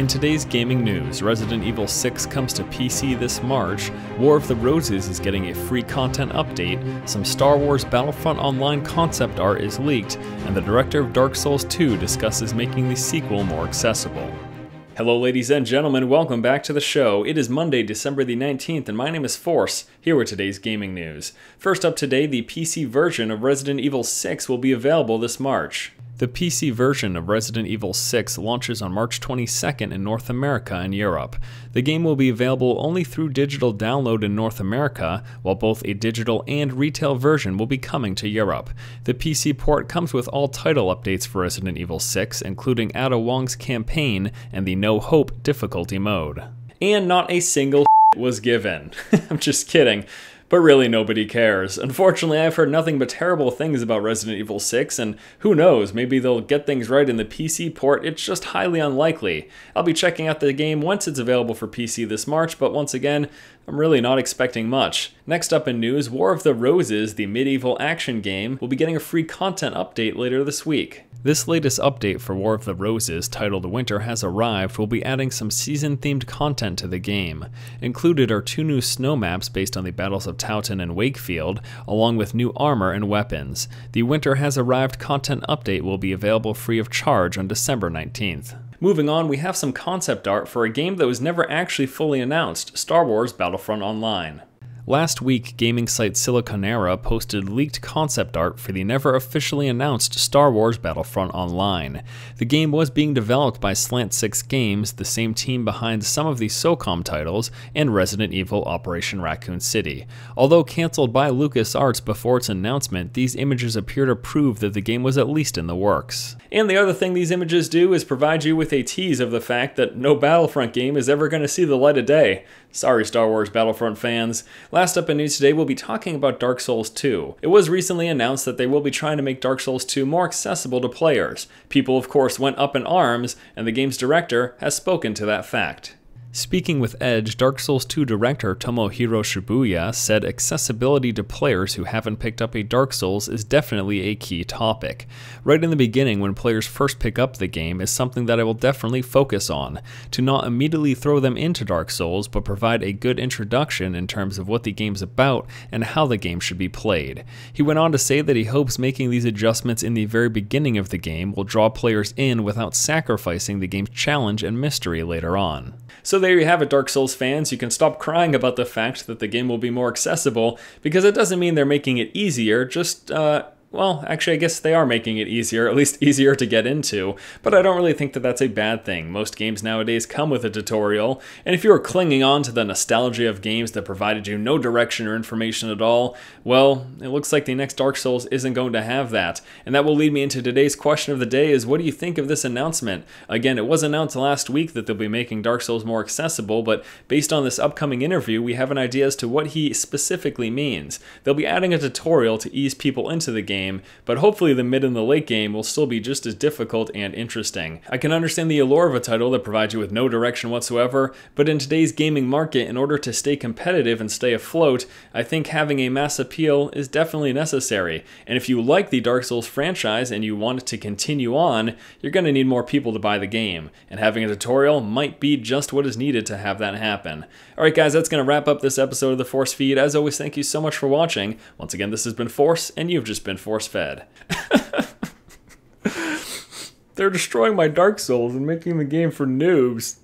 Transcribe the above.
In today's gaming news, Resident Evil 6 comes to PC this March, War of the Roses is getting a free content update, some Star Wars Battlefront Online concept art is leaked, and the director of Dark Souls 2 discusses making the sequel more accessible. Hello ladies and gentlemen, welcome back to the show. It is Monday, December the 19th, and my name is Force. Here with today's gaming news. First up today, the PC version of Resident Evil 6 will be available this March. The PC version of Resident Evil 6 launches on March 22nd in North America and Europe. The game will be available only through digital download in North America, while both a digital and retail version will be coming to Europe. The PC port comes with all title updates for Resident Evil 6, including Ada Wong's campaign and the No Hope difficulty mode. And not a single was given. I'm just kidding. But really nobody cares. Unfortunately, I've heard nothing but terrible things about Resident Evil 6, and who knows, maybe they'll get things right in the PC port. It's just highly unlikely. I'll be checking out the game once it's available for PC this March, but once again, I'm really not expecting much. Next up in news, War of the Roses, the medieval action game, will be getting a free content update later this week. This latest update for War of the Roses, titled Winter Has Arrived, will be adding some season-themed content to the game. Included are 2 new snow maps based on the battles of Towton and Wakefield, along with new armor and weapons. The Winter Has Arrived content update will be available free of charge on December 19th. Moving on, we have some concept art for a game that was never actually fully announced, Star Wars Battlefront Online. Last week, gaming site Siliconera posted leaked concept art for the never officially announced Star Wars Battlefront Online. The game was being developed by Slant 6 Games, the same team behind some of the SOCOM titles, and Resident Evil Operation Raccoon City. Although cancelled by LucasArts before its announcement, these images appear to prove that the game was at least in the works. And the other thing these images do is provide you with a tease of the fact that no Battlefront game is ever going to see the light of day. Sorry, Star Wars Battlefront fans. Last up in news today, we'll be talking about Dark Souls 2. It was recently announced that they will be trying to make Dark Souls 2 more accessible to players. People, of course, went up in arms, and the game's director has spoken to that fact. Speaking with Edge, Dark Souls 2 director Tomohiro Shibuya said accessibility to players who haven't picked up a Dark Souls is definitely a key topic. Right in the beginning, when players first pick up the game, is something that I will definitely focus on, to not immediately throw them into Dark Souls, but provide a good introduction in terms of what the game's about and how the game should be played. He went on to say that he hopes making these adjustments in the very beginning of the game will draw players in without sacrificing the game's challenge and mystery later on. So there you have it, Dark Souls fans. You can stop crying about the fact that the game will be more accessible, because it doesn't mean they're making it easier, just, well, actually, I guess they are making it easier, at least easier to get into, but I don't really think that that's a bad thing. Most games nowadays come with a tutorial, and if you are clinging on to the nostalgia of games that provided you no direction or information at all, well, it looks like the next Dark Souls isn't going to have that. And that will lead me into today's question of the day is, what do you think of this announcement? Again, it was announced last week that they'll be making Dark Souls more accessible, but based on this upcoming interview, we have an idea as to what he specifically means. They'll be adding a tutorial to ease people into the game, but hopefully the mid and the late game will still be just as difficult and interesting. I can understand the allure of a title that provides you with no direction whatsoever, but in today's gaming market, in order to stay competitive and stay afloat, I think having a mass appeal is definitely necessary. And if you like the Dark Souls franchise and you want it to continue on, you're going to need more people to buy the game, and having a tutorial might be just what is needed to have that happen. Alright guys, that's going to wrap up this episode of the Force Feed. As always, thank you so much for watching. Once again, this has been Force, and you've just been Force fed. They're destroying my Dark Souls and making the game for noobs.